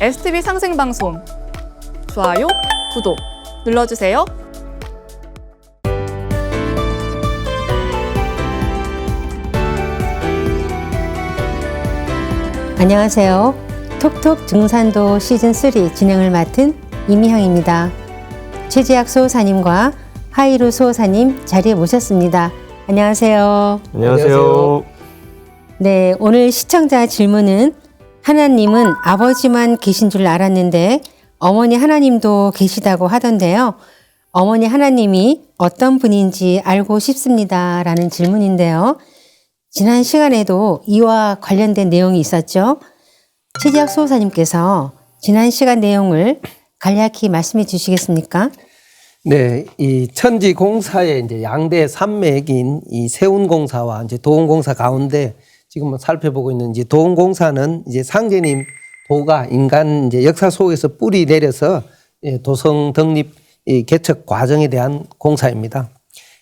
STV 상생방송 좋아요, 구독 눌러주세요. 안녕하세요. 톡톡 증산도 시즌3 진행을 맡은 이미향입니다. 최재학 수호사님과 하이루 수호사님 자리에 모셨습니다. 안녕하세요. 안녕하세요. 네, 오늘 시청자 질문은 하나님은 아버지만 계신 줄 알았는데 어머니 하나님도 계시다고 하던데요. 어머니 하나님이 어떤 분인지 알고 싶습니다. 라는 질문인데요. 지난 시간에도 이와 관련된 내용이 있었죠. 최재학 수호사님께서 지난 시간 내용을 간략히 말씀해 주시겠습니까? 네, 이 천지공사의 이제 양대 산맥인 이 세운공사와 이제 도운공사 가운데 지금 살펴보고 있는 이제 도운공사는 이제 상제님 도가 인간 이제 역사 속에서 뿌리 내려서 도성 독립 이 개척 과정에 대한 공사입니다.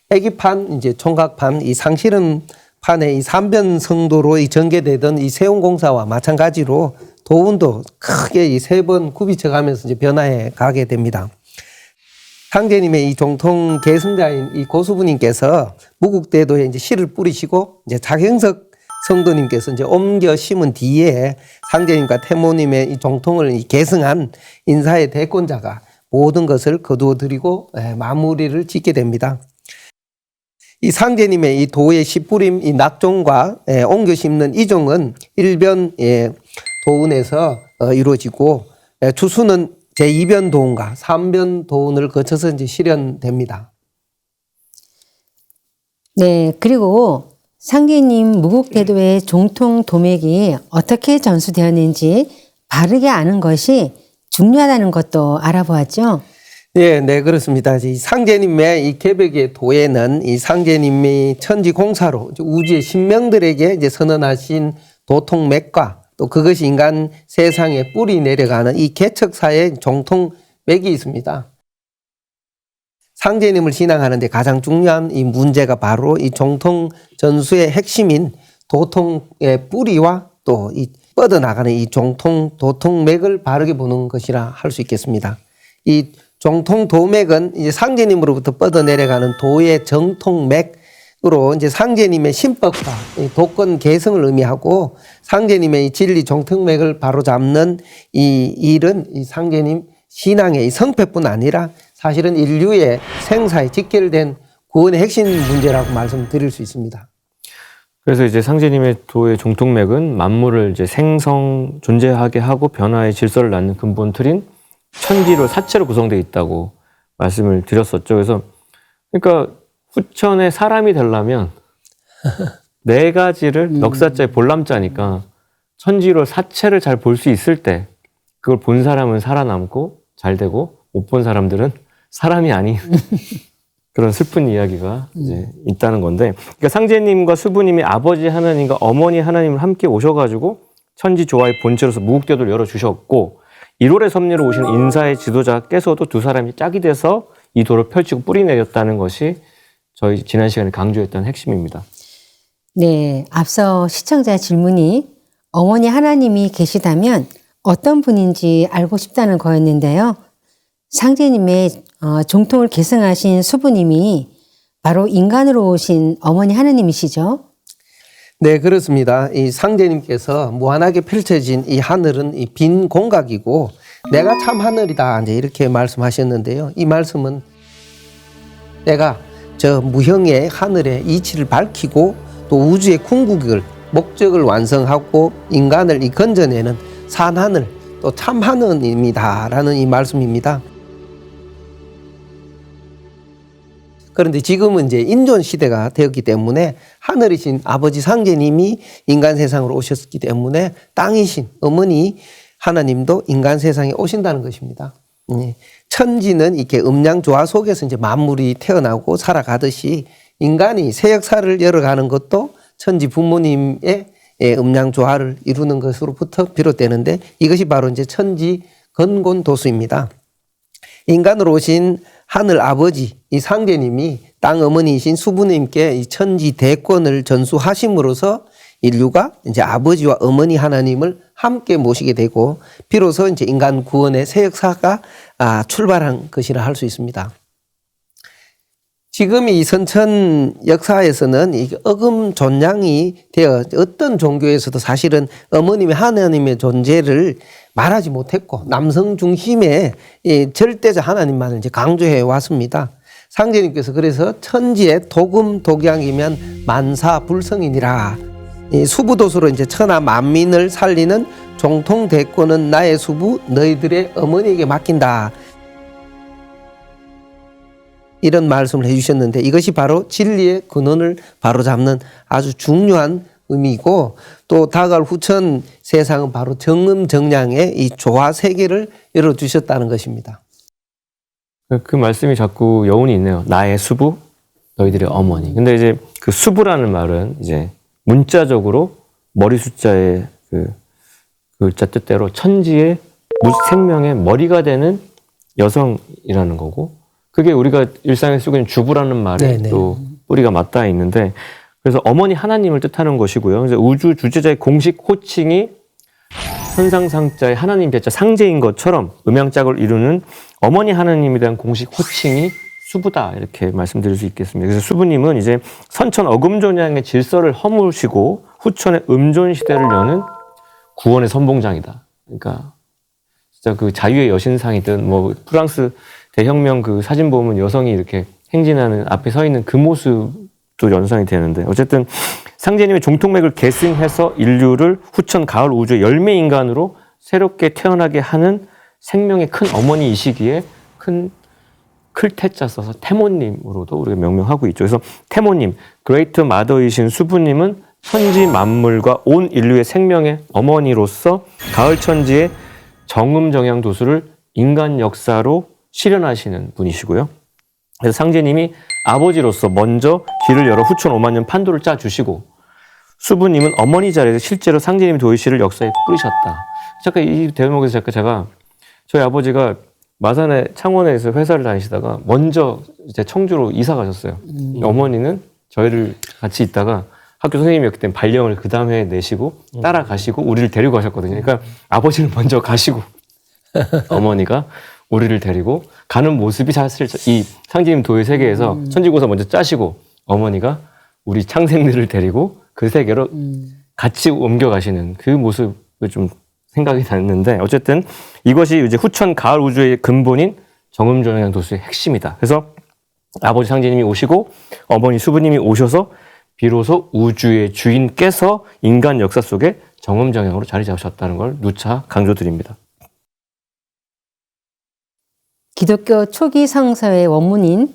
애기판, 이제 총각판, 이 상실은 판의 이 삼변 성도로 이 전개되던 이 세운공사와 마찬가지로 도운도 크게 이 세 번 굽이쳐 가면서 이제 변화해 가게 됩니다. 상제님의 이 정통 계승자인 이 고수부님께서 무국대도에 이제 씨를 뿌리시고 이제 장형석 성도님께서 이제 옮겨 심은 뒤에 상제님과 태모님의 이 정통을 이 계승한 인사의 대권자가 모든 것을 거두어 드리고 마무리를 짓게 됩니다. 이 상제님의 이 도의 씨뿌림 이 낙종과 옮겨 심는 이종은 일변 도운에서 이루어지고 추수는 제2변 도운과 3변 도운을 거쳐서 이제 실현됩니다. 네, 그리고 상제님 무국대도의 종통 도맥이 어떻게 전수되었는지 바르게 아는 것이 중요하다는 것도 알아보았죠. 네, 그렇습니다. 이 상제님의 이 개벽의 도에는 이 상제님이 천지공사로 우주의 신명들에게 이제 선언하신 도통맥과 또 그것이 인간 세상에 뿌리 내려가는 이 개척사의 종통맥이 있습니다. 상제님을 신앙하는데 가장 중요한 이 문제가 바로 이 종통 전수의 핵심인 도통의 뿌리와 또 이 뻗어나가는 이 종통 도통맥을 바르게 보는 것이라 할 수 있겠습니다. 이 종통 도맥은 이제 상제님으로부터 뻗어 내려가는 도의 정통맥으로 이제 상제님의 신법과 도권 개성을 의미하고 상제님의 이 진리 정통맥을 바로 잡는 이 일은 이 상제님 신앙의 이 성패뿐 아니라 사실은 인류의 생사에 직결된 구원의 핵심 문제라고 말씀드릴 수 있습니다. 그래서 이제 상제님의 도의 종통맥은 만물을 이제 생성, 존재하게 하고 변화의 질서를 낳는 근본 틀인 천지로 사체로 구성되어 있다고 말씀을 드렸었죠. 그래서 그러니까 후천에 사람이 되려면 네 가지를 넉사자에 볼람자니까 천지로 사체를 잘 볼 수 있을 때 그걸 본 사람은 살아남고 잘 되고 못 본 사람들은 사람이 아닌 그런 슬픈 이야기가 이제 있다는 건데, 그러니까 상제님과 수부님이 아버지 하나님과 어머니 하나님을 함께 오셔가지고 천지 조화의 본체로서 무국대도를 열어주셨고 1월의 섭리로 오신 인사의 지도자께서도 두 사람이 짝이 돼서 이 도를 펼치고 뿌리 내렸다는 것이 저희 지난 시간에 강조했던 핵심입니다. 네, 앞서 시청자 질문이 어머니 하나님이 계시다면 어떤 분인지 알고 싶다는 거였는데요. 상제님의 종통을 계승하신 수부님이 바로 인간으로 오신 어머니 하나님이시죠? 네, 그렇습니다. 이 상제님께서 무한하게 펼쳐진 이 하늘은 이 빈 공각이고 내가 참 하늘이다 이제 이렇게 말씀하셨는데요. 이 말씀은 내가 저 무형의 하늘의 이치를 밝히고 또 우주의 궁극을 목적을 완성하고 인간을 이 건져내는 산하늘 또 참 하늘입니다라는 이 말씀입니다. 그런데 지금은 이제 인존 시대가 되었기 때문에 하늘이신 아버지 상제님이 인간 세상으로 오셨기 때문에 땅이신 어머니 하나님도 인간 세상에 오신다는 것입니다. 천지는 이렇게 음양 조화 속에서 이제 만물이 태어나고 살아가듯이 인간이 새 역사를 열어가는 것도 천지 부모님의 음양 조화를 이루는 것으로부터 비롯되는데 이것이 바로 이제 천지 건곤도수입니다. 인간으로 오신 하늘 아버지 이 상제님이 땅 어머니이신 수부님께 이 천지 대권을 전수하심으로써 인류가 이제 아버지와 어머니 하나님을 함께 모시게 되고 비로소 이제 인간 구원의 새 역사가 출발한 것이라 할 수 있습니다. 지금 이 선천 역사에서는 이 어금 존양이 되어 어떤 종교에서도 사실은 어머님의 하나님의 존재를 말하지 못했고 남성 중심의 이 절대적 하나님만을 이제 강조해 왔습니다. 상제님께서 그래서 천지의 도금 독양이면 만사불성이니라. 이 수부도수로 이제 천하 만민을 살리는 종통 대권은 나의 수부 너희들의 어머니에게 맡긴다. 이런 말씀을 해주셨는데 이것이 바로 진리의 근원을 바로잡는 아주 중요한 의미이고 또 다가올 후천 세상은 바로 정음정량의 이 조화 세계를 열어주셨다는 것입니다. 그 말씀이 자꾸 여운이 있네요. 나의 수부, 너희들의 어머니. 근데 이제 그 수부라는 말은 이제 문자적으로 머리 숫자의 그 글자 뜻대로 천지의 생명의 머리가 되는 여성이라는 거고 그게 우리가 일상에 쓰고 있는 주부라는 말에 또 뿌리가 맞닿아 있는데 그래서 어머니 하나님을 뜻하는 것이고요. 그래서 우주 주제자의 공식 호칭이 선상상자의 하나님 배자 상제인 것처럼 음양짝을 이루는 어머니 하나님에 대한 공식 호칭이 수부다 이렇게 말씀드릴 수 있겠습니다. 그래서 수부님은 이제 선천 어금존양의 질서를 허무시고 후천의 음존 시대를 여는 구원의 선봉장이다. 그러니까 진짜 그 자유의 여신상이든 뭐 프랑스 대혁명 그 사진 보면 여성이 이렇게 행진하는 앞에 서 있는 그 모습도 연상이 되는데 어쨌든 상제님의 종통맥을 계승해서 인류를 후천 가을 우주의 열매 인간으로 새롭게 태어나게 하는 생명의 큰 어머니이시기에 큰 클태자 써서 태모님으로도 우리가 명명하고 있죠. 그래서 태모님, 그레이트 마더이신 수부님은 천지 만물과 온 인류의 생명의 어머니로서 가을 천지의 정음정양 도수를 인간 역사로 실현하시는 분이시고요. 그래서 상제님이 아버지로서 먼저 길을 열어 후천 5만 년 판도를 짜주시고 수부님은 어머니 자리에서 실제로 상제님 도의시를 역사에 뿌리셨다. 잠깐 이 대목에서 잠깐 제가 저희 아버지가 마산에 창원에서 회사를 다니시다가 먼저 이제 청주로 이사 가셨어요. 어머니는 저희를 같이 있다가 학교 선생님이었기 때문에 발령을 그 다음 해에 내시고 따라가시고 우리를 데리고 가셨거든요. 그러니까 아버지는 먼저 가시고 어머니가 우리를 데리고 가는 모습이 사실 이 상제님 도의 세계에서 천지고사 먼저 짜시고 어머니가 우리 창생들을 데리고 그 세계로 같이 옮겨가시는 그 모습을 좀 생각이 났는데 어쨌든 이것이 이제 후천 가을 우주의 근본인 정음정양 도수의 핵심이다. 그래서 아버지 상제님이 오시고 어머니 수부님이 오셔서 비로소 우주의 주인께서 인간 역사 속에 정음정양으로 자리 잡으셨다는 걸 누차 강조드립니다. 기독교 초기 성서의 원문인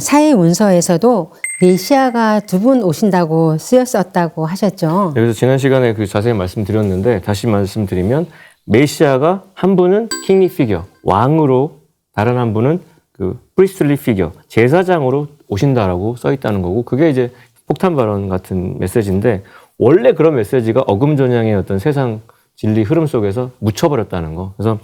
사해문서에서도 메시아가 2분 오신다고 쓰였었다고 하셨죠. 그래서 지난 시간에 그 자세히 말씀드렸는데 다시 말씀드리면 메시아가 한 분은 킹리 피겨, 왕으로 다른 한 분은 그 프리스트리 피겨, 제사장으로 오신다라고 써 있다는 거고 그게 이제 폭탄 발언 같은 메시지인데 원래 그런 메시지가 어금존양의 어떤 세상 진리 흐름 속에서 묻혀버렸다는 거. 그래서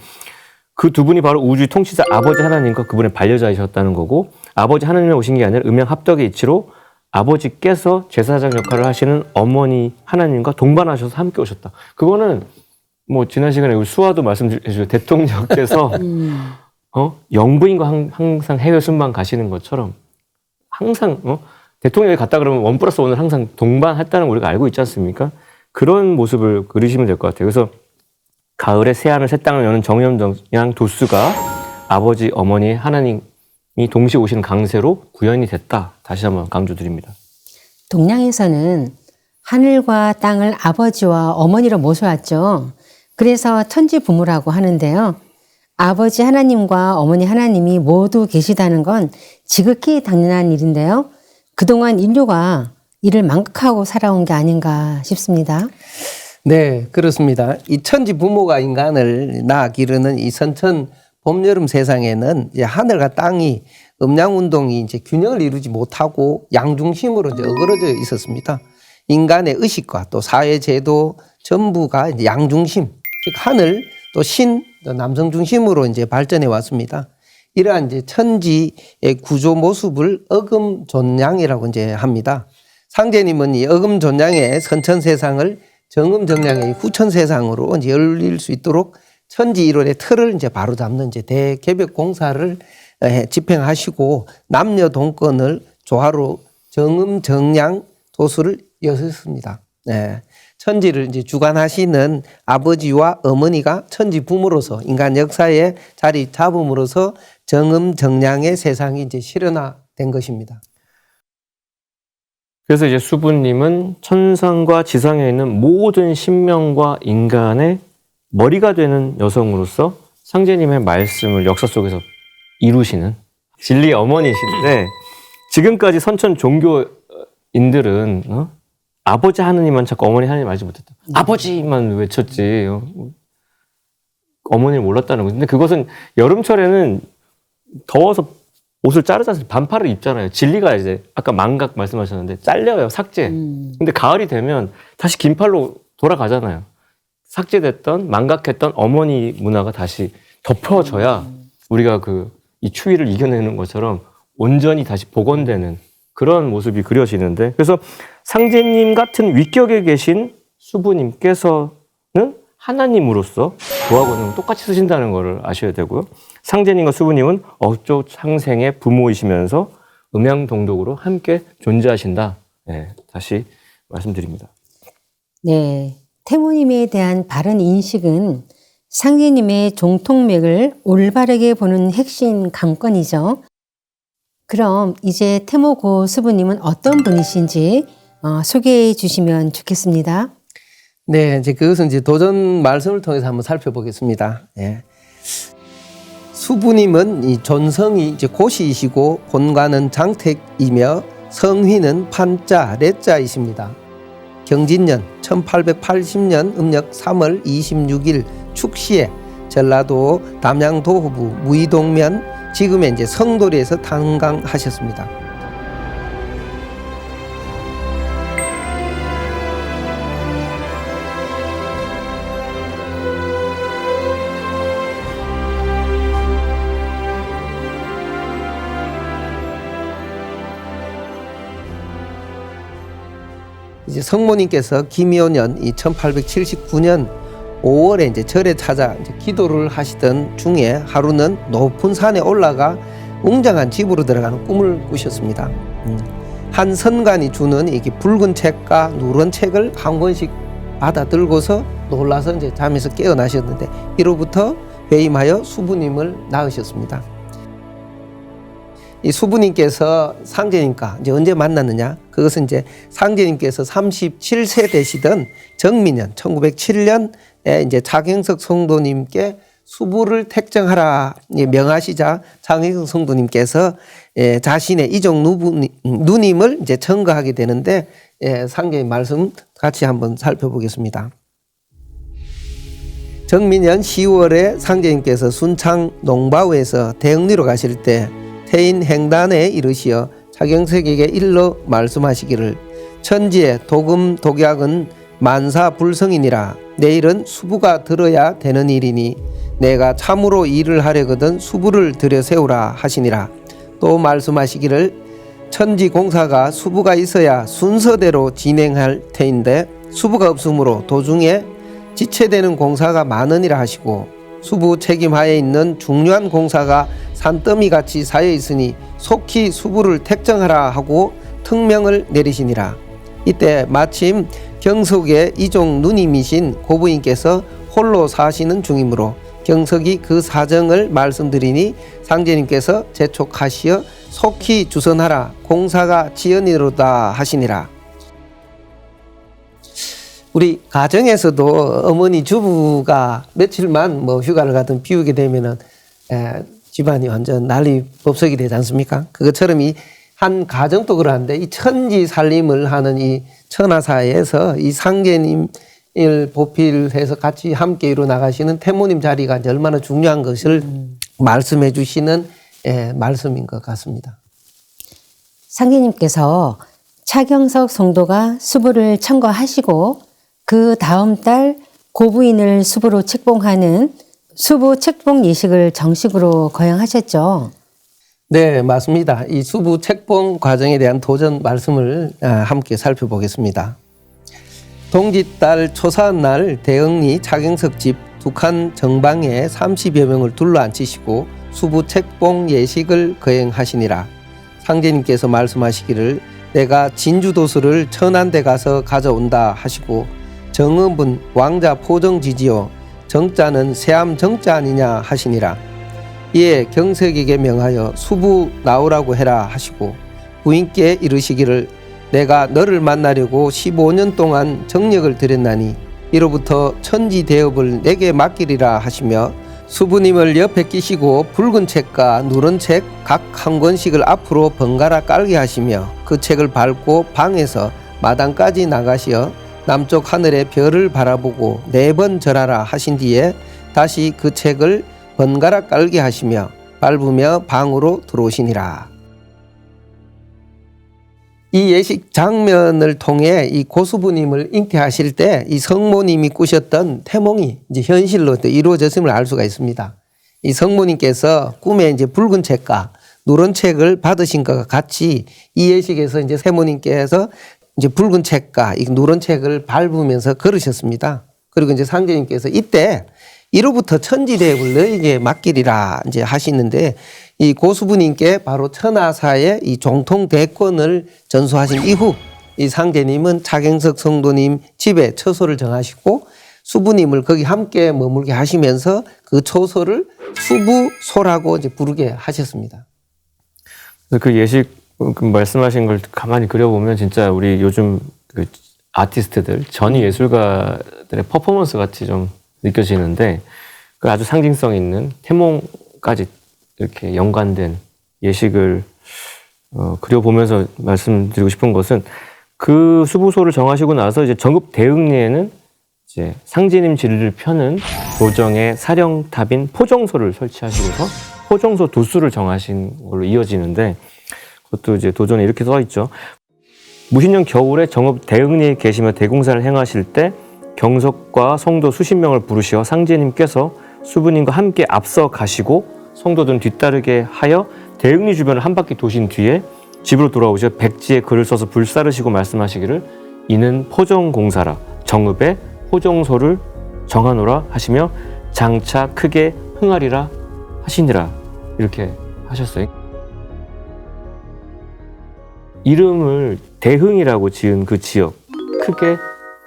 그 2분이 바로 우주의 통치자 아버지 하나님과 그분의 반려자이셨다는 거고 아버지 하나님이 오신 게 아니라 음양합덕의 이치로 아버지께서 제사장 역할을 하시는 어머니 하나님과 동반하셔서 함께 오셨다. 그거는 뭐 지난 시간에 우리 수화도 말씀해 주셨죠. 대통령께서 영부인과 항상 해외 순방 가시는 것처럼 항상 대통령이 갔다 그러면 1+1을 항상 동반했다는 걸 우리가 알고 있지 않습니까? 그런 모습을 그리시면 될 것 같아요. 그래서 가을에 새하늘 새 땅을 여는 정음정양 도수가 아버지 어머니 하나님이 동시에 오시는 강세로 구현이 됐다. 다시 한번 강조드립니다. 동양에서는 하늘과 땅을 아버지와 어머니로 모셔왔죠. 그래서 천지 부모라고 하는데요. 아버지 하나님과 어머니 하나님이 모두 계시다는 건 지극히 당연한 일인데요. 그동안 인류가 이를 망각하고 살아온 게 아닌가 싶습니다. 네, 그렇습니다. 이 천지 부모가 인간을 낳아 기르는 이 선천 봄, 여름 세상에는 이제 하늘과 땅이 음양 운동이 이제 균형을 이루지 못하고 양중심으로 이제 어그러져 있었습니다. 인간의 의식과 또 사회 제도 전부가 이제 양중심, 즉 하늘 또 신, 또 남성 중심으로 이제 발전해 왔습니다. 이러한 이제 천지의 구조 모습을 어금존양이라고 이제 합니다. 상제님은 이 어금존량의 선천세상을 정금정량의 후천세상으로 이제 열릴 수 있도록 천지일월의 틀을 이제 바로 잡는 이제 대개벽 공사를 집행하시고 남녀 동권을 조화로 정음정량 도수를 여셨습니다. 네. 천지를 이제 주관하시는 아버지와 어머니가 천지 부모로서 인간 역사에 자리 잡음으로써 정음정량의 세상이 이제 실현화된 것입니다. 그래서 이제 수부님은 천상과 지상에 있는 모든 신명과 인간의 머리가 되는 여성으로서 상제님의 말씀을 역사 속에서 이루시는 진리의 어머니신데, 지금까지 선천 종교인들은 아버지 하느님만 자꾸 어머니 하느님 알지 못했다. 아버지만 외쳤지. 어머니를 몰랐다는 거죠. 근데 그것은 여름철에는 더워서 옷을 자르자서 반팔을 입잖아요. 진리가 이제 아까 망각 말씀하셨는데 잘려요, 삭제. 근데 가을이 되면 다시 긴팔로 돌아가잖아요. 삭제됐던 망각했던 어머니 문화가 다시 덮어져야 우리가 이 추위를 이겨내는 것처럼 온전히 다시 복원되는 그런 모습이 그려지는데, 그래서 상제님 같은 위격에 계신 수부님께서는 하나님으로서 도화권을 똑같이 쓰신다는 것을 아셔야 되고요. 상제님과 수부님은 어조 창생의 부모이시면서 음양동독으로 함께 존재하신다. 네, 다시 말씀드립니다. 네, 태모님에 대한 바른 인식은 상제님의 종통맥을 올바르게 보는 핵심 관건이죠. 그럼 이제 태모고 수부님은 어떤 분이신지 소개해 주시면 좋겠습니다. 네, 이제 그것은 이제 도전 말씀을 통해서 한번 살펴보겠습니다. 예. 수부님은 이 존성이 이제 고시이시고 본관은 장택이며 성휘는 판자, 레자이십니다. 경진년 1880년 음력 3월 26일 축시에 전라도 담양도호부 무의동면 지금의 이제 성도리에서 탄광하셨습니다. 이제 성모님께서 김효년 1879년 5월에 이제 절에 찾아 이제 기도를 하시던 중에 하루는 높은 산에 올라가 웅장한 집으로 들어가는 꿈을 꾸셨습니다. 한 선관이 주는 이게 붉은 책과 누런 책을 한 권씩 받아 들고서 놀라서 이제 잠에서 깨어나셨는데, 이로부터 회임하여 수부님을 낳으셨습니다. 이 수부님께서 상제님과 이제 언제 만났느냐? 그것은 이제 상제님께서 37세 되시던 정민년 1907년에 이제 차경석 성도님께 수부를 택정하라 명하시자 차경석 성도님께서 자신의 이종 누님을 이제 청거하게 되는데, 상제님 말씀 같이 한번 살펴보겠습니다. 정민년 10월에 상제님께서 순창 농바우에서 대흥리로 가실 때 태인 행단에 이르시어 차경석에게 일러 말씀하시기를, 천지의 도금 독약은 만사불성이니라. 내일은 수부가 들어야 되는 일이니 내가 참으로 일을 하려거든 수부를 들여 세우라 하시니라. 또 말씀하시기를, 천지공사가 수부가 있어야 순서대로 진행할 터인데 수부가 없으므로 도중에 지체되는 공사가 많으니라 하시고, 수부 책임하에 있는 중요한 공사가 산더미같이 쌓여 있으니 속히 수부를 택정하라 하고 특명을 내리시니라. 이때 마침 경석의 이종 누님이신 고부인께서 홀로 사시는 중이므로 경석이 그 사정을 말씀드리니 상제님께서 재촉하시어 속히 주선하라. 공사가 지연이로다 하시니라. 우리 가정에서도 어머니 주부가 며칠만 휴가를 가든 비우게 되면은 집안이 완전 난리 법석이 되지 않습니까? 그것처럼 이 한 가정도 그러한데, 이 천지 살림을 하는 이 천하사에서 이 상제님을 보필해서 같이 함께 이루 나가시는 태모님 자리가 이제 얼마나 중요한 것을 말씀해 주시는 말씀인 것 같습니다. 상제님께서 차경석 성도가 수부를 청거하시고 그 다음 달 고부인을 수부로 책봉하는 수부 책봉 예식을 정식으로 거행하셨죠. 네, 맞습니다. 이 수부 책봉 과정에 대한 도전 말씀을 함께 살펴보겠습니다. 동짓달 초사한 날 대흥리 차경석 집 두 칸 정방에 30여 명을 둘러앉히시고 수부 책봉 예식을 거행하시니라. 상제님께서 말씀하시기를 내가 진주도수를 천안대 가서 가져온다 하시고 정음은 왕자 포정지지요 정자는 세암 정자 아니냐 하시니라. 이에 경석에게 명하여 수부 나오라고 해라 하시고 부인께 이르시기를 내가 너를 만나려고 15년 동안 정력을 들였나니 이로부터 천지 대업을 내게 맡기리라 하시며 수부님을 옆에 끼시고 붉은 책과 누런 책 각 한 권씩을 앞으로 번갈아 깔게 하시며 그 책을 밟고 방에서 마당까지 나가시어 남쪽 하늘의 별을 바라보고 4번 절하라 하신 뒤에 다시 그 책을 번갈아 깔게 하시며 밟으며 방으로 들어오시니라. 이 예식 장면을 통해 이 고수부님을 잉태하실 때 이 성모님이 꾸셨던 태몽이 이제 현실로 이루어졌음을 알 수가 있습니다. 이 성모님께서 꿈에 이제 붉은 책과 누런 책을 받으신 것과 같이 이 예식에서 이제 세모님께서 이제 붉은 책과 이 누런 책을 밟으면서 걸으셨습니다. 그리고 이제 상제님께서 이때 이로부터 천지대업을 너에게 맡기리라 이제 하시는데 이 고수부님께 바로 천하사의 이 종통 대권을 전수하신 이후 이 상제님은 차경석 성도님 집에 처소를 정하시고 수부님을 거기 함께 머물게 하시면서 그 처소를 수부소라고 이제 부르게 하셨습니다. 그 예식 그 말씀하신 걸 가만히 그려보면 진짜 우리 요즘 그 아티스트들 전위 예술가들의 퍼포먼스 같이 좀 느껴지는데 그 아주 상징성 있는 태몽까지 이렇게 연관된 예식을 그려보면서 말씀드리고 싶은 것은 그 수부소를 정하시고 나서 이제 정읍 대흥리에는 이제 상제님 진리를 펴는 도정의 사령탑인 포정소를 설치하시고서 포정소 도수를 정하신 걸로 이어지는데 그것도 이제 도전에 이렇게 써 있죠. 무신년 겨울에 정읍 대흥리에 계시며 대공사를 행하실 때 경석과 성도 수십 명을 부르시어 상제님께서 수부님과 함께 앞서 가시고 성도들은 뒤따르게 하여 대흥리 주변을 한 바퀴 도신 뒤에 집으로 돌아오셔 백지에 글을 써서 불사르시고 말씀하시기를 이는 포정공사라 정읍에 포정소를 정하노라 하시며 장차 크게 흥하리라 하시니라 이렇게 하셨어요. 이름을 대흥이라고 지은 그 지역 크게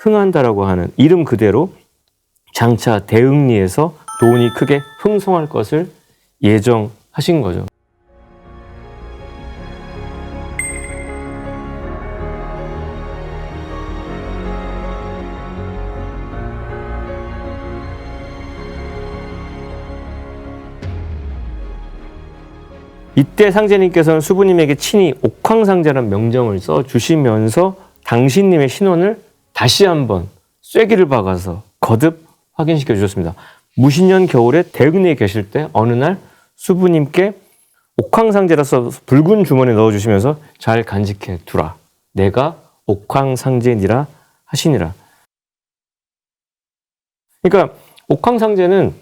흥한다라고 하는 이름 그대로 장차 대흥리에서 도원이 크게 흥성할 것을 예정하신 거죠. 이때 상제님께서는 수부님에게 친히 옥황상제라는 명정을 써주시면서 당신님의 신원을 다시 한번 쐐기를 박아서 거듭 확인시켜 주셨습니다. 무신년 겨울에 대흥리에 계실 때 어느 날 수부님께 옥황상제라서 붉은 주머니에 넣어주시면서 잘 간직해 두라. 내가 옥황상제니라 하시니라. 그러니까 옥황상제는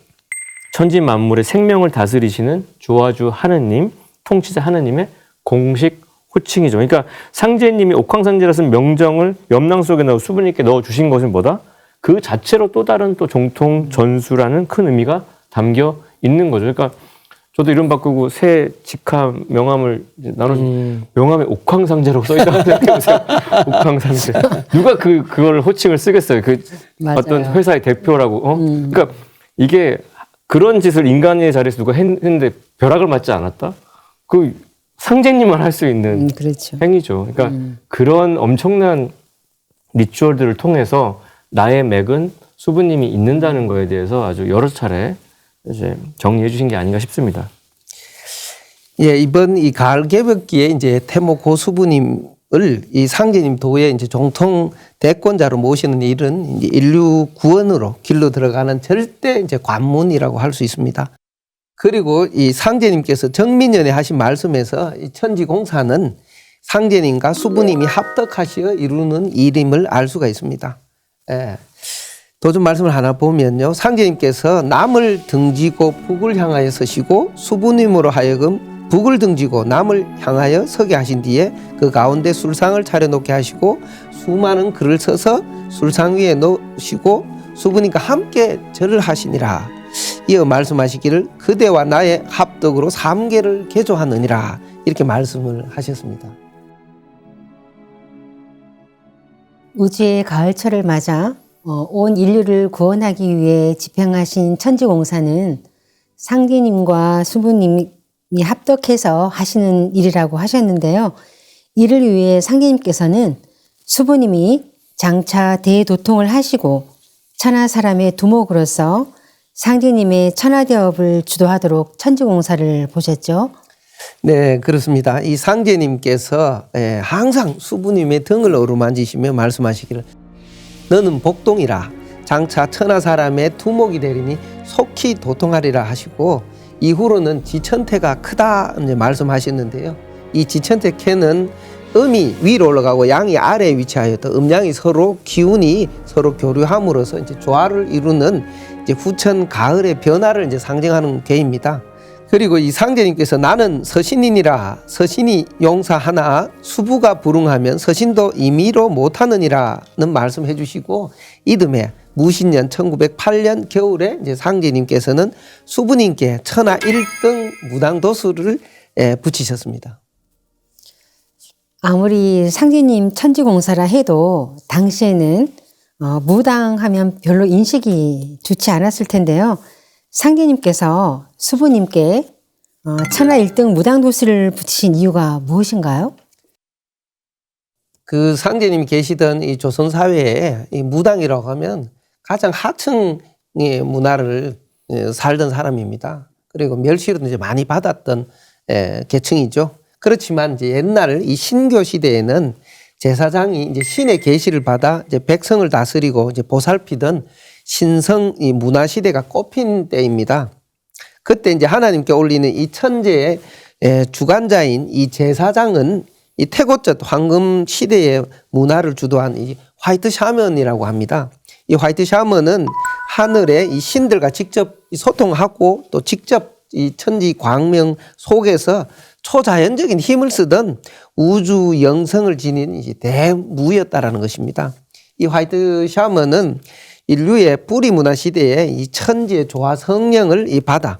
천지 만물의 생명을 다스리시는 조화주 하느님, 통치자 하느님의 공식 호칭이죠. 그러니까 상제님이 옥황상제라는 명정을 염랑 속에 넣어 수부님께 넣어주신 것은 뭐다? 그 자체로 또 다른 또 종통 전수라는 큰 의미가 담겨 있는 거죠. 그러니까 저도 이름 바꾸고 새 직함 명함을 나눠서 명함에 옥황상제라고 써있다고 생각해보세요. 옥황상제. 누가 그걸 호칭을 쓰겠어요. 그 맞아요. 어떤 회사의 대표라고. 그러니까 이게 그런 짓을 인간의 자리에서 누가 했는데 벼락을 맞지 않았다? 그 상제님만 할 수 있는 그렇죠. 행위죠. 그러니까 그런 엄청난 리추얼들을 통해서 나의 맥은 수부님이 있는다는 거에 대해서 아주 여러 차례 이제 정리해 주신 게 아닌가 싶습니다. 예, 이번 이 가을 개벽기에 이제 태모 고수부님을 이 상제님 도의 이제 종통 대권자로 모시는 일은 이제 인류 구원으로 길로 들어가는 절대 이제 관문이라고 할 수 있습니다. 그리고 이 상제님께서 정민년에 하신 말씀에서 이 천지공사는 상제님과 수부님이 합덕하시어 이루는 일임을 알 수가 있습니다. 예. 도전 말씀을 하나 보면요. 상제님께서 남을 등지고 북을 향하여 서시고 수부님으로 하여금 북을 등지고 남을 향하여 서게 하신 뒤에 그 가운데 술상을 차려놓게 하시고 수많은 글을 써서 술상 위에 놓으시고 수부님과 함께 절을 하시니라. 이어 말씀하시기를 그대와 나의 합덕으로 삼계를 개조하느니라. 이렇게 말씀을 하셨습니다. 우주의 가을철을 맞아 온 인류를 구원하기 위해 집행하신 천지공사는 상제님과 수부님이 합덕해서 하시는 일이라고 하셨는데요. 이를 위해 상제님께서는 수부님이 장차 대도통을 하시고 천하 사람의 두목으로서 상제님의 천하대업을 주도하도록 천지공사를 보셨죠. 네, 그렇습니다. 이 상제님께서 항상 수부님의 등을 어루만지시며 말씀하시기를 너는 복동이라 장차 천하 사람의 두목이 되리니 속히 도통하리라 하시고 이후로는 지천태가 크다 이제 말씀하셨는데요. 이 지천태캐는 음이 위로 올라가고 양이 아래에 위치하였다. 음양이 서로 기운이 서로 교류함으로써 이제 조화를 이루는 이제 후천 가을의 변화를 이제 상징하는 계입니다. 그리고 이 상제님께서 나는 서신이니라 서신이 용사하나 수부가 불응하면 서신도 임의로 못하느니라는 말씀해 주시고 이듬해 무신년 1908년 겨울에 이제 상제님께서는 수부님께 천하 1등 무당도수를 붙이셨습니다. 아무리 상제님 천지공사라 해도 당시에는 무당하면 별로 인식이 좋지 않았을 텐데요. 상제님께서 수부님께 천하 1등 무당도수를 붙이신 이유가 무엇인가요? 그 상제님이 계시던 이 조선 사회에 이 무당이라고 하면 가장 하층의 문화를 살던 사람입니다. 그리고 멸시를 이제 많이 받았던 계층이죠. 그렇지만 이제 옛날 이 신교 시대에는 제사장이 이제 신의 계시를 받아 이제 백성을 다스리고 이제 보살피던 신성 이 문화 시대가 꽃핀 때입니다. 그때 이제 하나님께 올리는 이 천재의 주관자인 이 제사장은 이 태고적 황금 시대의 문화를 주도한 이 화이트 샤먼이라고 합니다. 이 화이트 샤먼은 하늘의 이 신들과 직접 소통하고 또 직접 이 천지 광명 속에서 초자연적인 힘을 쓰던 우주 영성을 지닌 이제 대무였다라는 것입니다. 이 화이트 샤먼은 인류의 뿌리 문화 시대에 이 천지의 조화 성령을 이 받아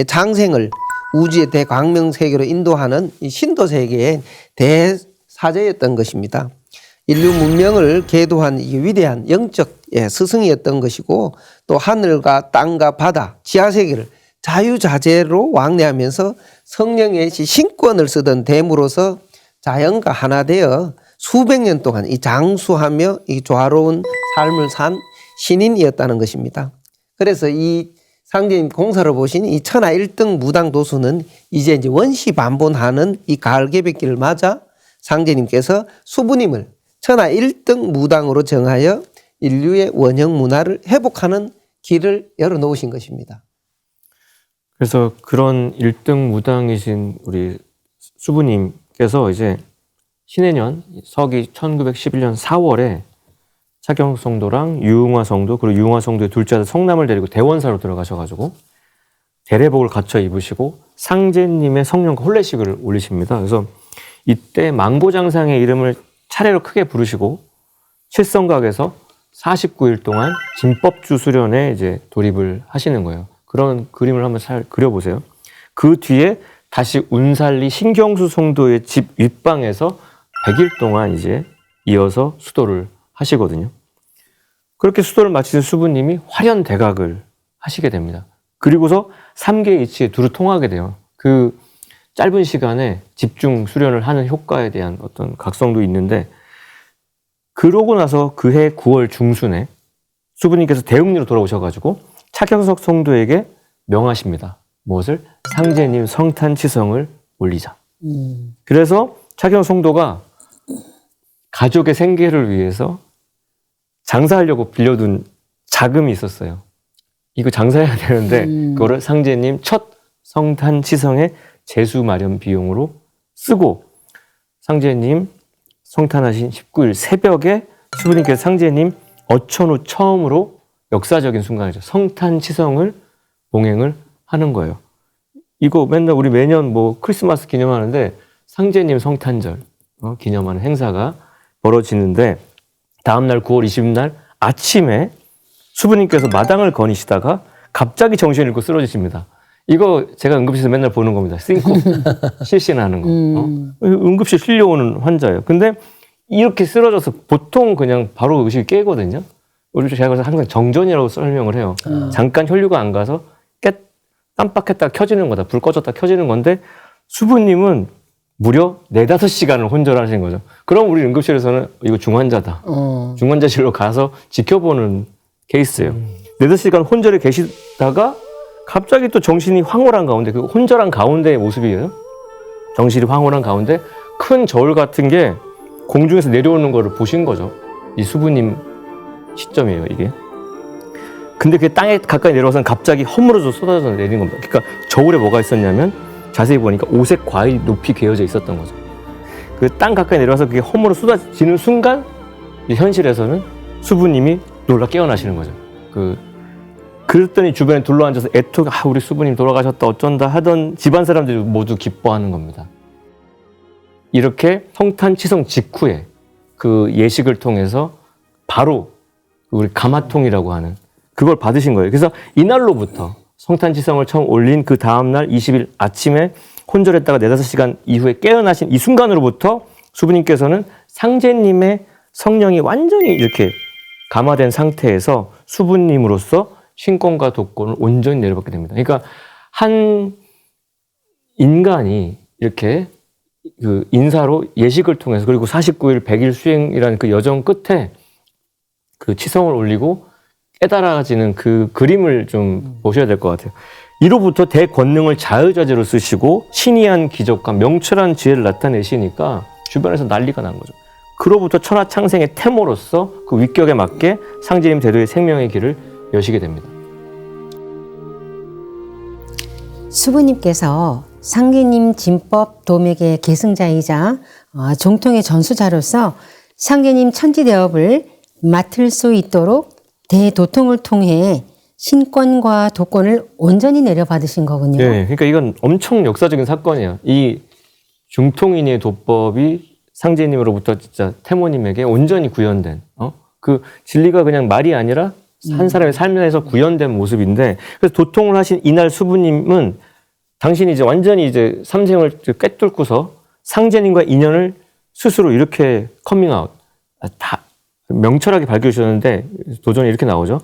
장생을 우주의 대광명 세계로 인도하는 이 신도 세계의 대사제였던 것입니다. 인류 문명을 계도한 이 위대한 영적 스승이었던 것이고 또 하늘과 땅과 바다, 지하 세계를 자유자재로 왕래하면서 성령의 신권을 쓰던 대무로서 자연과 하나 되어 수백 년 동안 이 장수하며 이 조화로운 삶을 산 신인이었다는 것입니다. 그래서 이 상제님 공사를 보신 이 천하 1등 무당 도수는 이제 원시 반본하는 이 가을 개백기를 맞아 상제님께서 수부님을 천하 1등 무당으로 정하여 인류의 원형 문화를 회복하는 길을 열어놓으신 것입니다. 그래서 그런 1등 무당이신 우리 수부님께서 이제 신해년 서기 1911년 4월에 차경성도랑 유흥화성도 그리고 유흥화성도의 둘째 아들 성남을 데리고 대원사로 들어가셔가지고 대례복을 갖춰 입으시고 상제님의 성령과 혼례식을 올리십니다. 그래서 이때 망보장상의 이름을 차례로 크게 부르시고 칠성각에서 49일 동안 진법주 수련에 이제 돌입을 하시는 거예요. 그런 그림을 한번 잘 그려보세요. 그 뒤에 다시 운살리 신경수 성도의 집 윗방에서 100일 동안 이제 이어서 수도를 하시거든요. 그렇게 수도를 마치신 수부님이 화련대각을 하시게 됩니다. 그리고서 3개 이치에 두루 통하게 돼요. 그 짧은 시간에 집중 수련을 하는 효과에 대한 어떤 각성도 있는데 그러고 나서 그해 9월 중순에 수부님께서 대흥리로 돌아오셔가지고 차경석 성도에게 명하십니다. 무엇을? 상제님 성탄치성을 올리자. 그래서 차경석 성도가 가족의 생계를 위해서 장사하려고 빌려둔 자금이 있었어요. 이거 장사해야 되는데 그거를 상제님 첫 성탄치성의 제수 마련 비용으로 쓰고 상제님 성탄하신 19일 새벽에 수부님께서 상제님 어천 후 처음으로 역사적인 순간이죠. 성탄치성을 봉행을 하는 거예요. 이거 맨날 우리 매년 뭐 크리스마스 기념하는데 상제님 성탄절 기념하는 행사가 벌어지는데 다음날 9월 20일 아침에 수부님께서 마당을 거니시다가 갑자기 정신을 잃고 쓰러지십니다. 이거 제가 응급실에서 맨날 보는 겁니다. 싱크 실신하는 거. 응급실 실려오는 환자예요. 근데 이렇게 쓰러져서 보통 그냥 바로 의식이 깨거든요. 우리 제가 그래서 항상 정전이라고 설명을 해요. 잠깐 혈류가 안 가서 깜빡했다가 켜지는 거다. 불 꺼졌다 켜지는 건데 수부님은 무려 4-5시간을 혼절하신 거죠. 그럼 우리 응급실에서는 이거 중환자다. 중환자실로 가서 지켜보는 케이스예요. 4-5시간 혼절에 계시다가 갑자기 또 정신이 황홀한 가운데, 그 혼절한 가운데의 모습이에요. 정신이 황홀한 가운데 큰 저울 같은 게 공중에서 내려오는 거를 보신 거죠. 이 수부님 시점이에요, 이게. 근데 그게 땅에 가까이 내려와서는 갑자기 허물어져 쏟아져 내리는 겁니다. 그러니까 저울에 뭐가 있었냐면 자세히 보니까 오색 과일이 높이 괴어져 있었던 거죠. 그 땅 가까이 내려와서 그게 허물어 쏟아지는 순간 현실에서는 수부님이 놀라 깨어나시는 거죠. 그랬더니 주변에 둘러앉아서 애토가 우리 수부님 돌아가셨다 어쩐다 하던 집안 사람들이 모두 기뻐하는 겁니다. 이렇게 성탄치성 직후에 그 예식을 통해서 바로 우리 가마통이라고 하는 그걸 받으신 거예요. 그래서 이날로부터 성탄치성을 처음 올린 그 다음날 20일 아침에 혼절했다가 4-5시간 이후에 깨어나신 이 순간으로부터 수부님께서는 상제님의 성령이 완전히 이렇게 감화된 상태에서 수부님으로서 신권과 독권을 온전히 내려받게 됩니다. 그러니까 한 인간이 이렇게 그 인사로 예식을 통해서 그리고 49일 100일 수행이라는 그 여정 끝에 그 치성을 올리고 깨달아지는 그 그림을 좀 보셔야 될 것 같아요. 이로부터 대권능을 자의자재로 쓰시고 신이한 기적과 명철한 지혜를 나타내시니까 주변에서 난리가 난 거죠. 그로부터 천하창생의 태모로서 그 위격에 맞게 상제님 대도의 생명의 길을 여시게 됩니다. 수부님께서 상제님 진법 도맥의 계승자이자 종통의 전수자로서 상제님 천지대업을 맡을 수 있도록 대도통을 통해 신권과 도권을 온전히 내려받으신 거군요. 네, 그러니까 이건 엄청 역사적인 사건이에요. 이 중통인의 도법이 상제님으로부터 진짜 태모님에게 온전히 구현된 그 진리가 그냥 말이 아니라 한 사람의 삶에서 구현된 모습인데, 그래서 도통을 하신 이날 수부님은 당신이 이제 완전히 이제 삼생을 꿰뚫고서 상제님과 인연을 스스로 이렇게 커밍아웃 다 명철하게 밝혀주셨는데 도전이 이렇게 나오죠.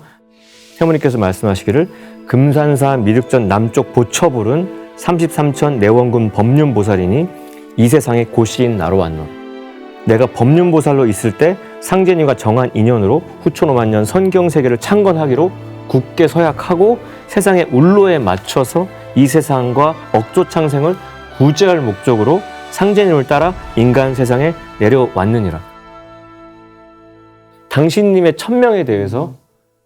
태모님께서 말씀하시기를 금산사 미륵전 남쪽 보처불은 33천 내원군 법륜보살이니 이 세상에 고시인 나로 왔노. 내가 법륜보살로 있을 때 상제님과 정한 인연으로 후촌5만년 선경세계를 창건하기로 굳게 서약하고 세상의 울로에 맞춰서 이 세상과 억조창생을 구제할 목적으로 상제님을 따라 인간 세상에 내려왔느니라. 당신님의 천명에 대해서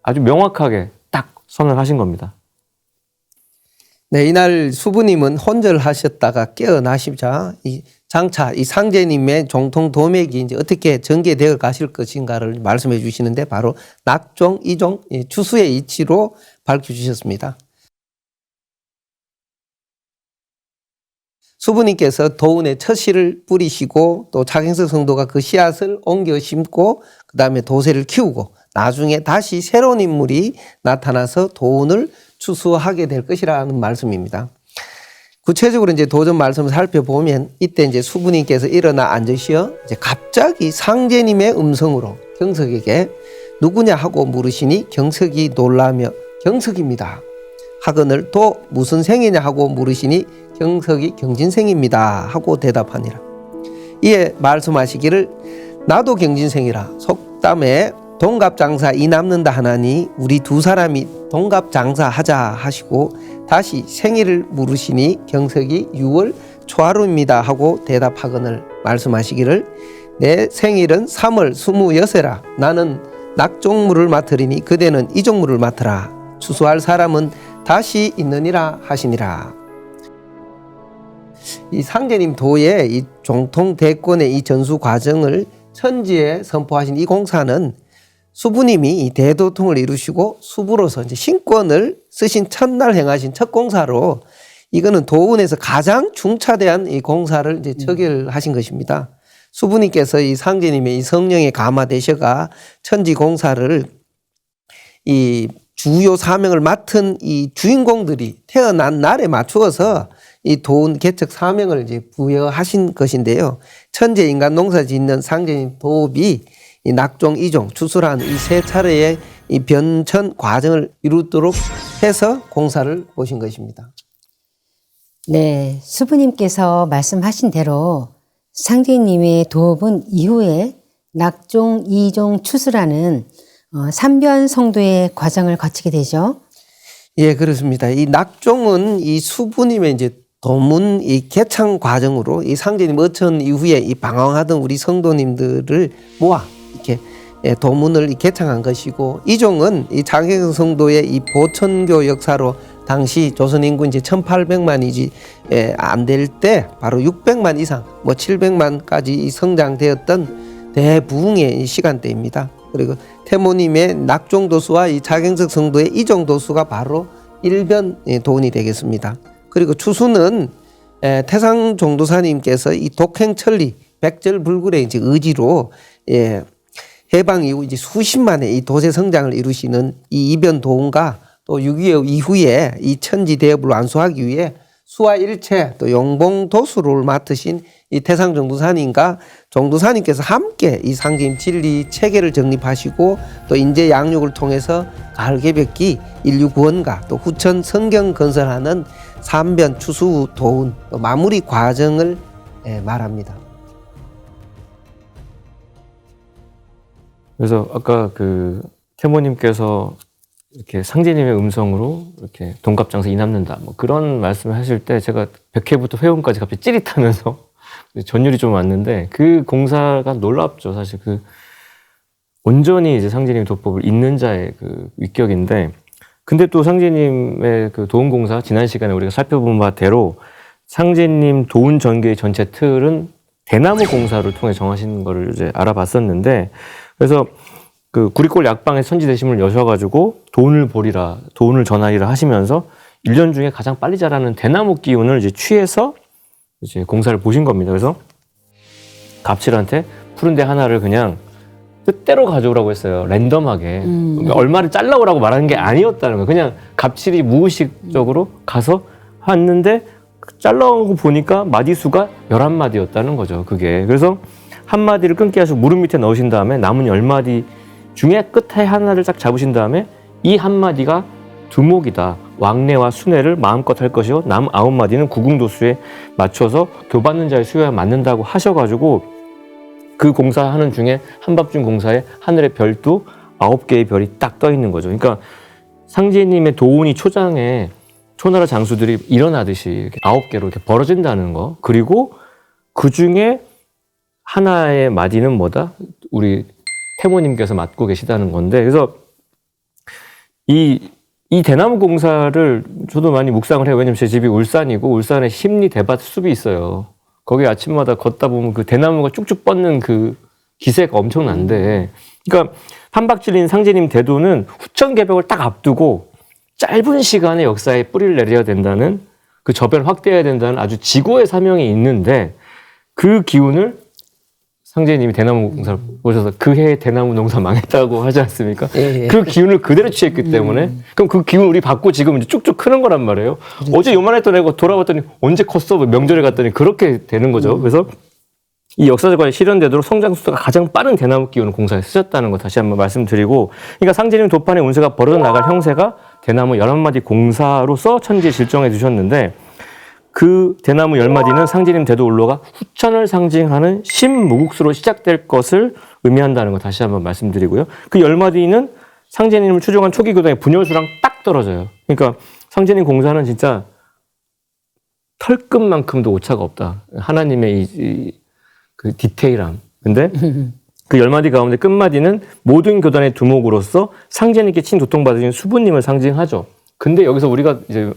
아주 명확하게 딱 선언하신 겁니다. 네, 이날 수부님은 혼절하셨다가 깨어나시자 장차 이 상제님의 정통 도맥이 이제 어떻게 전개되어 가실 것인가를 말씀해 주시는데 바로 낙종, 이종, 추수의 이치로 밝혀주셨습니다. 수부님께서 도운에 첫 씨를 뿌리시고 또 차경석 성도가 그 씨앗을 옮겨 심고 그 다음에 도세를 키우고 나중에 다시 새로운 인물이 나타나서 도운을 추수하게 될 것이라는 말씀입니다. 구체적으로 이제 도전 말씀을 살펴보면 이때 이제 수부님께서 일어나 앉으시어 이제 갑자기 상제님의 음성으로 경석에게 누구냐 하고 물으시니 경석이 놀라며 경석입니다 하거늘 또 무슨 생이냐 하고 물으시니 경석이 경진생입니다 하고 대답하니라. 이에 말씀하시기를 나도 경진생이라 속담에 동갑장사 이 남는다 하나니 우리 두 사람이 동갑장사하자 하시고 다시 생일을 물으시니 경석이 6월 초하루입니다 하고 대답하거늘 말씀하시기를 내 생일은 3월 26에라 나는 낙종물을 맡으리니 그대는 이종물을 맡으라 추수할 사람은 다시 있느니라 하시니라. 이 상제님 도의 이 종통 대권의 이 전수 과정을 천지에 선포하신 이 공사는 수부님이 이 대도통을 이루시고 수부로서 이제 신권을 쓰신 첫날 행하신 첫 공사로 이거는 도운에서 가장 중차대한 이 공사를 이제 처결하신 것입니다. 수부님께서 이 상제님의 이 성령에 감화되셔가 천지 공사를 이 주요 사명을 맡은 이 주인공들이 태어난 날에 맞추어서 이 도운 개척 사명을 이제 부여하신 것인데요. 천재 인간 농사 짓는 상제님 도읍이 이 낙종, 이종, 추수라는 이 세 차례의 이 변천 과정을 이루도록 해서 공사를 보신 것입니다. 네, 수부님께서 말씀하신 대로 상제님의 도읍은 이후에 낙종, 이종, 추수라는 삼변 성도의 과정을 거치게 되죠. 예, 그렇습니다. 이 낙종은 이 수부님의 이제 도문 이 개창 과정으로 이 상제님 어천 이후에 이 방황하던 우리 성도님들을 모아 이렇게 도문을 개창한 것이고, 이종은 이 장혜성 성도의 이 보천교 역사로 당시 조선 인구 이제 1,800만이지 안 될 때 바로 600만 이상, 뭐 700만까지 성장되었던 대부흥의 시간대입니다. 그리고 태모님의 낙종도수와 이 장혜성 성도의 이종도수가 바로 일변 도운이 되겠습니다. 그리고 추수는 태상종도사님께서 이 독행천리 백절불굴의 이제 의지로 해방 이후 이제 수십만의 이 도세 성장을 이루시는 이 이변 도운과 또 6.25 이후에 이 천지 대업을 완수하기 위해 수화 일체 또 용봉 도수를 맡으신 이 태상종도사님과 종도사님께서 함께 이 상제님 진리 체계를 정립하시고 또 인재 양육을 통해서 가을 개벽기 인류 구원과 또 후천 성경 건설하는 삼변 추수 도운 또 마무리 과정을 말합니다. 그래서 아까 그 태모님께서 이렇게 상제님의 음성으로 이렇게 동갑장사 이남는다 뭐 그런 말씀을 하실 때 제가 백회부터 회원까지 갑자기 찌릿하면서 전율이 좀 왔는데, 그 공사가 놀랍죠. 사실 그 온전히 이제 상제님 도법을 잇는 자의 그 위격인데, 근데 또 상제님의 그 도운공사 지난 시간에 우리가 살펴본 바대로 상제님 도운 전교의 전체 틀은 대나무 공사를 통해 정하신 거를 이제 알아봤었는데, 그래서 그 구리골 약방에 천지대심을 여셔가지고 도운을 보리라, 도운을 전하리라 하시면서 1년 중에 가장 빨리 자라는 대나무 기운을 이제 취해서 이제 공사를 보신 겁니다. 그래서 갑칠한테 푸른데 하나를 그냥 뜻대로 가져오라고 했어요. 랜덤하게. 얼마를 잘라오라고 말하는 게 아니었다는 거예요. 그냥 갑칠이 무의식적으로 가서 왔는데 잘라온 거 보니까 마디수가 11마디였다는 거죠. 그게. 그래서 한 마디를 끊게 하시고 무릎 밑에 넣으신 다음에 남은 10마디 중에 끝에 하나를 딱 잡으신 다음에 이 한 마디가 두목이다. 왕래와 순회를 마음껏 할 것이요. 남 9마디는 구궁도수에 맞춰서 교받는 자의 수요에 맞는다고 하셔가지고 그 공사하는 중에 한밤중 공사에 하늘의 별도 9개의 별이 딱 떠 있는 거죠. 그러니까 상제님의 도운이 초장에 초나라 장수들이 일어나듯이 이렇게 9개로 이렇게 벌어진다는 거. 그리고 그 중에 하나의 마디는 뭐다? 우리 태모님께서 맡고 계시다는 건데, 그래서 이 대나무 공사를 저도 많이 묵상을 해요. 왜냐면 제 집이 울산이고 울산에 심리 대밭 숲이 있어요. 거기 아침마다 걷다 보면 그 대나무가 쭉쭉 뻗는 그 기세가 엄청난데, 그러니까 한박질린 상제님 대도는 후천 개벽을 딱 앞두고 짧은 시간에 역사에 뿌리를 내려야 된다는, 그 저변 확대해야 된다는 아주 지고의 사명이 있는데, 그 기운을 상제님이 대나무 공사를 보셔서 그 해에 대나무 농사 망했다고 하지 않습니까? 예. 그 기운을 그대로 취했기 때문에 그럼 그 기운 우리 받고 지금 이제 쭉쭉 크는 거란 말이에요. 그렇죠. 어제 요만했던 애가 돌아봤더니 언제 컸어? 명절에 갔더니 그렇게 되는 거죠. 그래서 이 역사적으로 실현되도록 성장수가 가장 빠른 대나무 기운을 공사에 쓰셨다는 거 다시 한번 말씀드리고, 그러니까 상제님 도판의 운세가 벌어져 나갈 형세가 대나무 11마디 공사로서 천지에 질정해 두셨는데, 그 대나무 10마디는 상제님 대도 울로가 후천을 상징하는 신무국수로 시작될 것을 의미한다는 거 다시 한번 말씀드리고요. 그 10마디는 상제님을 추종한 초기 교단의 분열수랑 딱 떨어져요. 그러니까 상제님 공사는 진짜 털끝만큼도 오차가 없다. 하나님의 그 디테일함. 근데 그 10마디 가운데 끝마디는 모든 교단의 두목으로서 상제님께 친도통받으신 수부님을 상징하죠. 근데 여기서 우리가 이제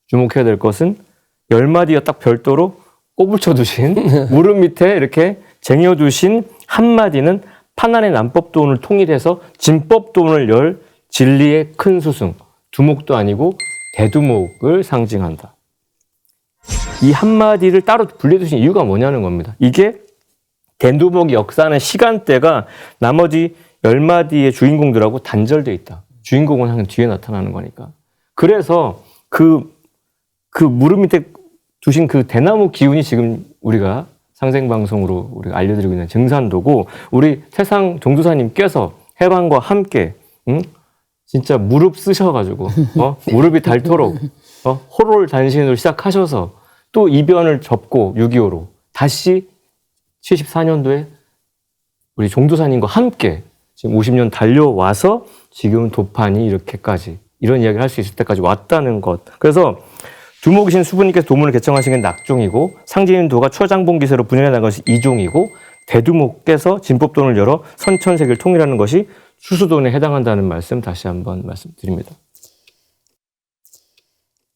주목해야 될 것은 10마디가 딱 별도로 꼬불쳐 두신 무릎 밑에 이렇게 쟁여두신 한마디는 판안의 남법도운을 통일해서 진법도운을 열 진리의 큰 수승, 두목도 아니고 대두목을 상징한다. 이 한마디를 따로 분리해두신 이유가 뭐냐는 겁니다. 이게 대두목이 역사하는 시간대가 나머지 10마디의 주인공들하고 단절돼 있다. 주인공은 항상 뒤에 나타나는 거니까. 그래서 그 무릎 밑에 두신 그 대나무 기운이 지금 우리가 상생방송으로 우리가 알려드리고 있는 증산도고, 우리 태상 종두사님께서 해방과 함께 진짜 무릎 쓰셔가지고 무릎이 닳도록 호롤 단신으로 시작하셔서 또 이변을 접고 6.25로 다시 74년도에 우리 종두사님과 함께 지금 50년 달려와서 지금 도판이 이렇게까지 이런 이야기를 할 수 있을 때까지 왔다는 것. 그래서 두목이신 수부님께서 도문을 개청하신 게 낙종이고, 상제인도가 초장봉기세로 분열해 나간 것이 이종이고, 대두목께서 진법돈을 열어 선천세계를 통일하는 것이 추수돈에 해당한다는 말씀 다시 한번 말씀드립니다.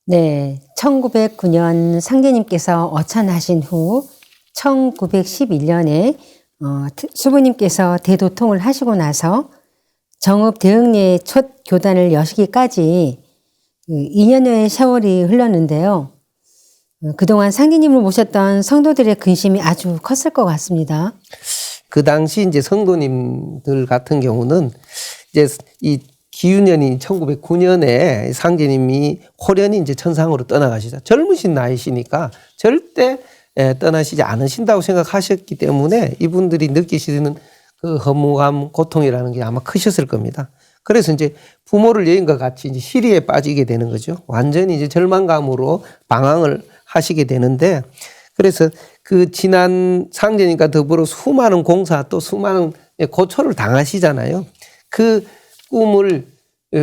네, 1909년 상제님께서 어천하신 후 1911년에 수부님께서 대도통을 하시고 나서 정읍 대흥리의 첫 교단을 여시기까지 2년여의 세월이 흘렀는데요. 그동안 상제님을 모셨던 성도들의 근심이 아주 컸을 것 같습니다. 그 당시 이제 성도님들 같은 경우는 이제 이 기윤년이 1909년에 상제님이 호련히 이제 천상으로 떠나가시자 젊으신 나이시니까 절대 떠나시지 않으신다고 생각하셨기 때문에 이분들이 느끼시는 그 허무함, 고통이라는 게 아마 크셨을 겁니다. 그래서 이제 부모를 여인과 같이 이제 시리에 빠지게 되는 거죠. 완전히 이제 절망감으로 방황을 하시게 되는데, 그래서 그 지난 상제님과 더불어 수많은 공사 또 수많은 고초를 당하시잖아요. 그 꿈을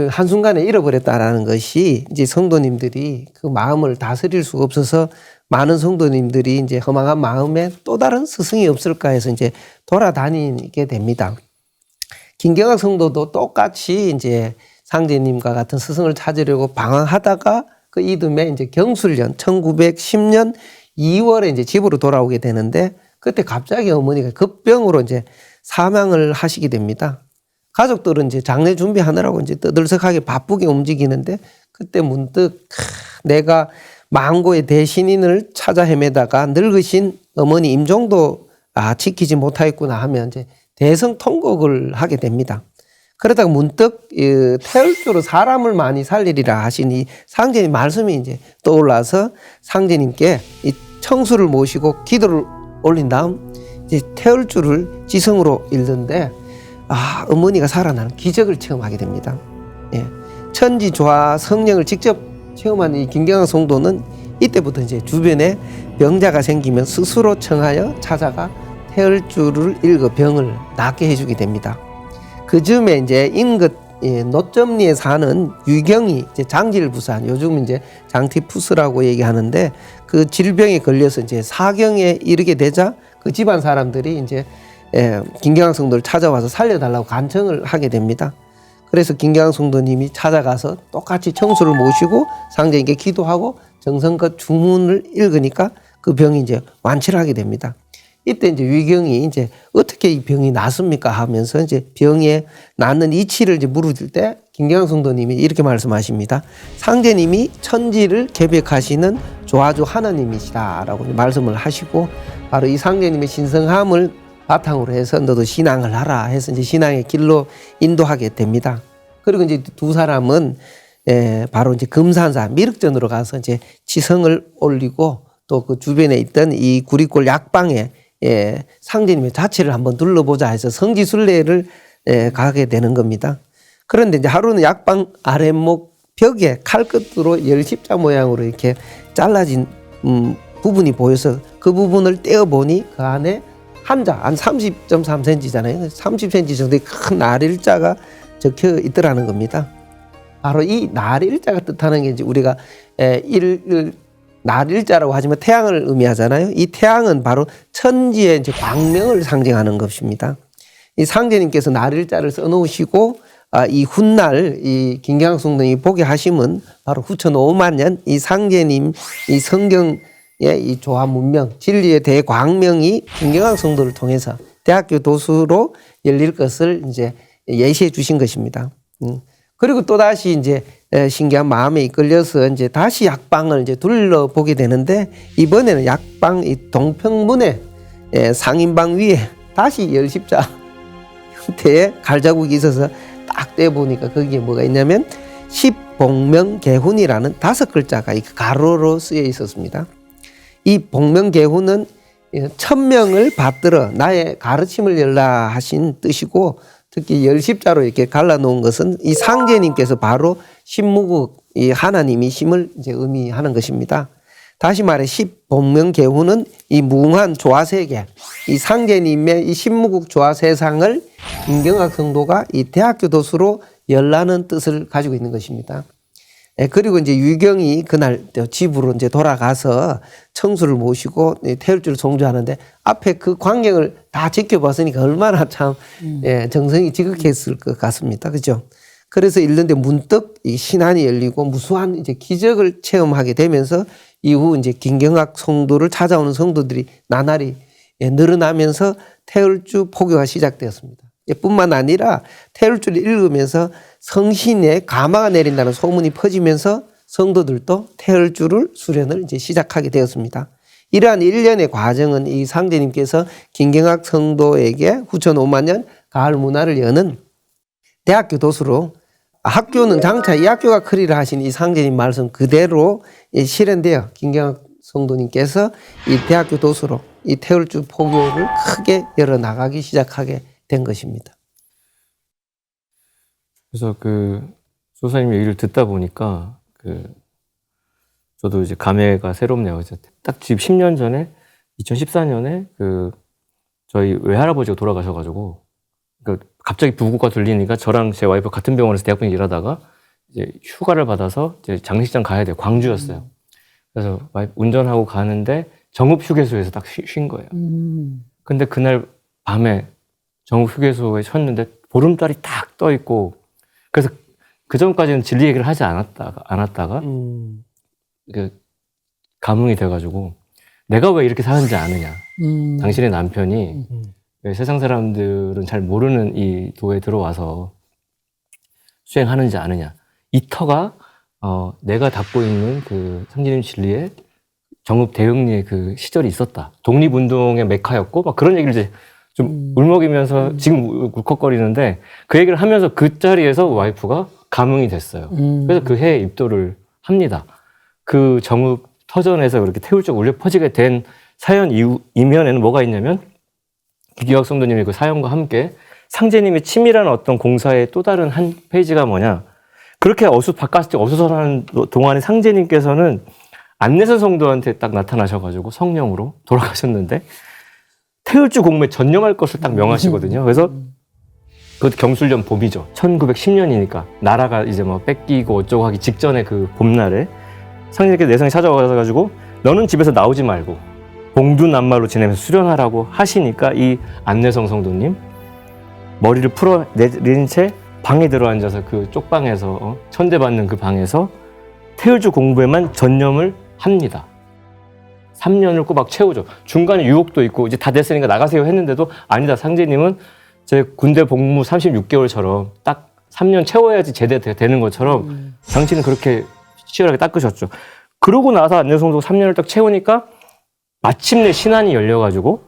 한순간에 잃어버렸다라는 것이 이제 성도님들이 그 마음을 다스릴 수가 없어서 많은 성도님들이 이제 허망한 마음에 또 다른 스승이 없을까 해서 이제 돌아다니게 됩니다. 김경학 성도도 똑같이 이제 상제님과 같은 스승을 찾으려고 방황하다가 그 이듬해 이제 경술년 1910년 2월에 이제 집으로 돌아오게 되는데, 그때 갑자기 어머니가 급병으로 이제 사망을 하시게 됩니다. 가족들은 이제 장례 준비하느라고 이제 떠들썩하게 바쁘게 움직이는데, 그때 문득 내가 망고의 대신인을 찾아 헤매다가 늙으신 어머니 임종도 지키지 못하겠구나 하면 이제 대성통곡을 하게 됩니다. 그러다가 문득 태열주로 사람을 많이 살리리라 하시니 상제님 말씀이 이제 떠올라서 상제님께 이 청수를 모시고 기도를 올린 다음 이제 태열주를 지성으로 읽는데, 어머니가 살아나는 기적을 체험하게 됩니다. 예. 천지조화 성령을 직접 체험한 이 김경학 성도는 이때부터 이제 주변에 병자가 생기면 스스로 청하여 찾아가 태열주를 읽어 병을 낫게 해주게 됩니다. 그 즈음에 이제 인근 노점리에 사는 유경이 이제 장질부산, 요즘 이제 장티푸스라고 얘기하는데, 그 질병에 걸려서 이제 사경에 이르게 되자 그 집안 사람들이 이제 김경학 성도를 찾아와서 살려달라고 간청을 하게 됩니다. 그래서 김경학 성도님이 찾아가서 똑같이 청수를 모시고 상제님께 기도하고 정성껏 주문을 읽으니까 그 병이 이제 완치를 하게 됩니다. 이때 이제 위경이 이제 어떻게 이 병이 낫습니까 하면서 이제 병에 낫는 이치를 이제 물으실 때 김경학 성도님이 이렇게 말씀하십니다. 상제님이 천지를 개벽하시는 조화주 하나님이시다라고 말씀을 하시고, 바로 이 상제님의 신성함을 바탕으로 해서 너도 신앙을 하라 해서 이제 신앙의 길로 인도하게 됩니다. 그리고 이제 두 사람은 바로 이제 금산사 미륵전으로 가서 이제 지성을 올리고, 또 그 주변에 있던 이 구리골 약방에 상제님의 자체를 한번 둘러보자 해서 성지순례를 가게 되는 겁니다. 그런데 이제 하루는 약방 아랫목 벽에 칼끝으로 열십자 모양으로 이렇게 잘라진 부분이 보여서 그 부분을 떼어보니 그 안에 한자 한 30.3cm잖아요. 30cm 정도의 큰 날일자가 적혀 있더라는 겁니다. 바로 이 날일자가 뜻하는 게 이제 우리가 날일자라고 하지만 태양을 의미하잖아요. 이 태양은 바로 천지의 이제 광명을 상징하는 것입니다. 이 상제님께서 날일자를 써놓으시고 이 훗날 이 김경학 성도님이 보게 하심은 바로 후천 5만 년 이 상제님 이 성경의 이 조화 문명 진리의 대광명이 김경학 성도를 통해서 대학교 도수로 열릴 것을 이제 예시해 주신 것입니다. 그리고 또 다시 이제 신기한 마음에 이끌려서 이제 다시 약방을 이제 둘러보게 되는데, 이번에는 약방 이 동평문에 상인방 위에 다시 열십자 형태의 갈자국이 있어서 딱 떼보니까 거기에 뭐가 있냐면 십복명개훈이라는 5글자가 이 가로로 쓰여 있었습니다. 이 복명개훈은 1000명을 받들어 나의 가르침을 열라 하신 뜻이고, 특히 열십자로 이렇게 갈라놓은 것은 이 상제님께서 바로 신무국 이 하나님이심을 이제 의미하는 것입니다. 다시 말해 십복명개훈은 이 무궁한 조화세계, 이 상제님의 이 신무국 조화세상을 김경학 성도가 이 대학교 도수로 열라는 뜻을 가지고 있는 것입니다. 그리고 이제 유경이 그날 집으로 이제 돌아가서 청수를 모시고 태울주를 송주하는데, 앞에 그 광경을 다 지켜봤으니까 얼마나 참 정성이 지극했을 것 같습니다. 그죠? 그래서 읽는데 문득 이 신안이 열리고 무수한 이제 기적을 체험하게 되면서 이후 이제 김경학 성도를 찾아오는 성도들이 나날이 늘어나면서 태울주 포교가 시작되었습니다. 뿐만 아니라 태울주를 읽으면서 성신의 가마가 내린다는 소문이 퍼지면서 성도들도 태울주를 수련을 이제 시작하게 되었습니다. 이러한 일련의 과정은 이 상제님께서 김경학 성도에게 후천 5만 년 가을 문화를 여는 대학교 도수로, 학교는 장차 이 학교가 크리라 하신 이 상제님 말씀 그대로 실현되어 김경학 성도님께서 이 대학교 도수로 이 태울주 포교를 크게 열어나가기 시작하게 된 것입니다. 그래서 그 소사님 얘기를 듣다 보니까 저도 이제 감회가 새롭네요. 딱 지금 10년 전에 2014년에 저희 외할아버지가 돌아가셔가지고 갑자기 부고가 들리니까 저랑 제 와이프 같은 병원에서 대학병 일하다가 이제 휴가를 받아서 이제 장례식장 가야 돼요. 광주였어요. 그래서 와이프 운전하고 가는데 정읍 휴게소에서 딱 쉰 거예요. 근데 그날 밤에 정읍 휴게소에 쉬었는데 보름달이 딱 떠 있고, 그래서 그 전까지는 진리 얘기를 하지 않았다가 감흥이 돼가지고 내가 왜 이렇게 사는지 아느냐. 당신의 남편이 왜 세상 사람들은 잘 모르는 이 도에 들어와서 수행하는지 아느냐. 이 터가 내가 닦고 있는 그 상제님 진리의 정읍 대흥리의 그 시절이 있었다. 독립운동의 메카였고 막 그런 얘기를 이제 좀 울먹이면서 지금 울컥거리는데, 그 얘기를 하면서 그 자리에서 와이프가 감흥이 됐어요. 그래서 그 해에 입도를 합니다. 그 정읍 터전에서 그렇게 태울적 울려 퍼지게 된 사연 이면에는 뭐가 있냐면, 김경학 성도님의 그 사연과 함께 상제님의 치밀한 어떤 공사의 또 다른 한 페이지가 뭐냐. 그렇게 바깥에 어수선한 동안에 상제님께서는 안내선 성도한테 딱 나타나셔가지고 성령으로 돌아가셨는데, 태울주 공무에 전념할 것을 딱 명하시거든요. 그래서 그것도 경술년 봄이죠. 1910년이니까 나라가 이제 뭐 뺏기고 어쩌고 하기 직전에 그 봄날에 상제님께서 내성이 찾아와가지고 너는 집에서 나오지 말고 봉두난말로 지내면서 수련하라고 하시니까 이 안내성 성도님 머리를 풀어내린 채 방에 들어앉아서 그 쪽방에서 천대받는 그 방에서 태울주 공부에만 전념을 합니다. 3년을 꼬박 채우죠. 중간에 유혹도 있고 이제 다 됐으니까 나가세요 했는데도 아니다. 상제님은 제 군대 복무 36개월처럼 딱 3년 채워야지 제대되는 것처럼 당신은 그렇게 치열하게 닦으셨죠. 그러고 나서 안내성도 3년을 딱 채우니까 마침내 신안이 열려가지고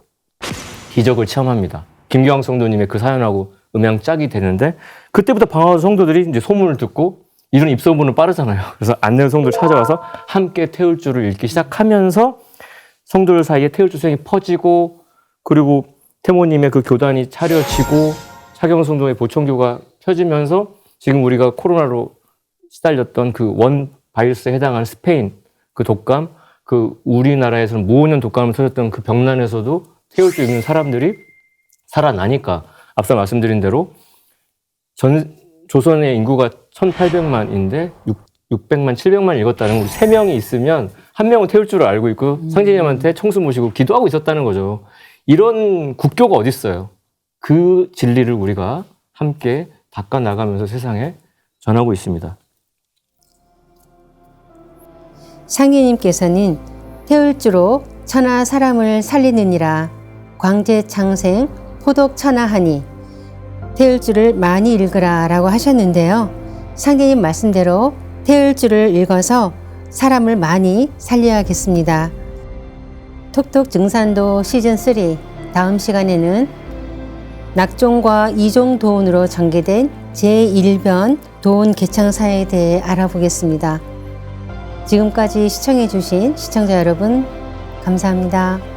기적을 체험합니다. 김경학 성도님의 그 사연하고 음양 짝이 되는데, 그때부터 방화도 성도들이 이제 소문을 듣고 이런 입소문은 빠르잖아요. 그래서 안내 성도를 찾아와서 함께 태울주를 읽기 시작하면서 성도들 사이에 태울주 수행이 퍼지고, 그리고 태모님의 그 교단이 차려지고 차경 성도의 보청교가 펴지면서 지금 우리가 코로나로 시달렸던 그 원 바이러스에 해당하는 스페인 그 독감, 그 우리나라에서는 무오년 독감을 터졌던 그 병난에서도 태울주 읽는 사람들이 살아나니까 앞서 말씀드린 대로 조선의 인구가 1800만인데 600만, 700만 읽었다는 우리 3명이 있으면 1명은 태울주를 알고 있고 상제님한테 청수 모시고 기도하고 있었다는 거죠. 이런 국교가 어디 있어요. 그 진리를 우리가 함께 닦아나가면서 세상에 전하고 있습니다. 상제님께서는 태울주로 천하 사람을 살리느니라 광제창생 포독천하하니 태울주를 많이 읽으라 라고 하셨는데요. 상제님 말씀대로 태을주를 읽어서 사람을 많이 살려야겠습니다. 톡톡 증산도 시즌3 다음 시간에는 낙종과 이종도운으로 전개된 제1변 도운 개창사에 대해 알아보겠습니다. 지금까지 시청해 주신 시청자 여러분 감사합니다.